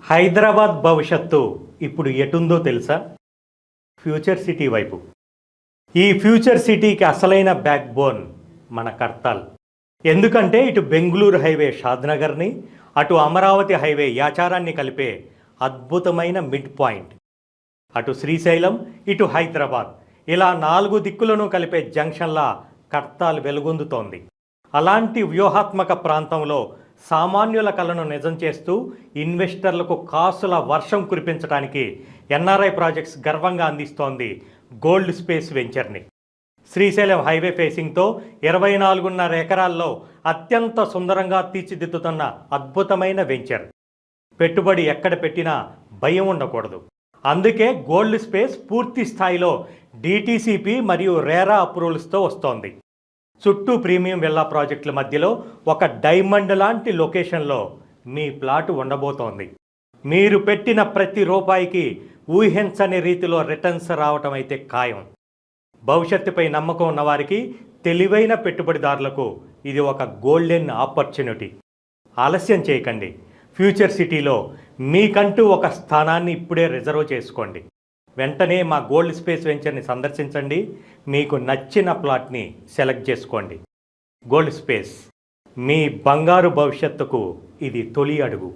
హైదరాబాద్ భవిష్యత్తు ఇప్పుడు ఎటుందో తెలుసా? ఫ్యూచర్ సిటీ వైపు. ఈ ఫ్యూచర్ సిటీకి అసలైన బ్యాక్ బోన్ మన కర్తాల్. ఎందుకంటే ఇటు బెంగళూరు హైవే షాద్నగర్ని, అటు అమరావతి హైవే యాచారాన్ని కలిపే అద్భుతమైన మిడ్ పాయింట్. అటు శ్రీశైలం, ఇటు హైదరాబాద్, ఇలా 4 దిక్కులను కలిపే జంక్షన్లా కర్తాల్ వెలుగొందుతోంది. అలాంటి వ్యూహాత్మక ప్రాంతంలో సామాన్యుల కలను నిజం చేస్తూ ఇన్వెస్టర్లకు కాసుల వర్షం కురిపించడానికి ఎన్ఆర్ఐ ప్రాజెక్ట్స్ గర్వంగా అందిస్తోంది గోల్డ్ స్పేస్ వెంచర్ని. శ్రీశైలం హైవే ఫేసింగ్తో 24.5 ఎకరాల్లో అత్యంత సుందరంగా తీర్చిదిద్దుతున్న అద్భుతమైన వెంచర్. పెట్టుబడి ఎక్కడ పెట్టినా భయం ఉండకూడదు. అందుకే గోల్డ్ స్పేస్ పూర్తి స్థాయిలో డిటిసిపి మరియు రేరా అప్రూవల్స్తో వస్తోంది. చుట్టూ ప్రీమియం విల్లా ప్రాజెక్టుల మధ్యలో ఒక డైమండ్ లాంటి లొకేషన్లో మీ ప్లాటు ఉండబోతోంది. మీరు పెట్టిన ప్రతి రూపాయికి ఊహించని రీతిలో రిటర్న్స్ రావటం అయితే ఖాయం. భవిష్యత్తుపై నమ్మకం ఉన్నవారికి, తెలివైన పెట్టుబడిదారులకు ఇది ఒక గోల్డెన్ ఆపర్చునిటీ. ఆలస్యం చేయకండి. ఫ్యూచర్ సిటీలో మీకంటూ ఒక స్థానాన్ని ఇప్పుడే రిజర్వ్ చేసుకోండి. వెంటనే మా గోల్డ్ స్పేస్ వెంచర్ని సందర్శించండి. మీకు నచ్చిన ప్లాట్ని సెలెక్ట్ చేసుకోండి. గోల్డ్ స్పేస్, మీ బంగారు భవిష్యత్తుకు ఇది తొలి అడుగు.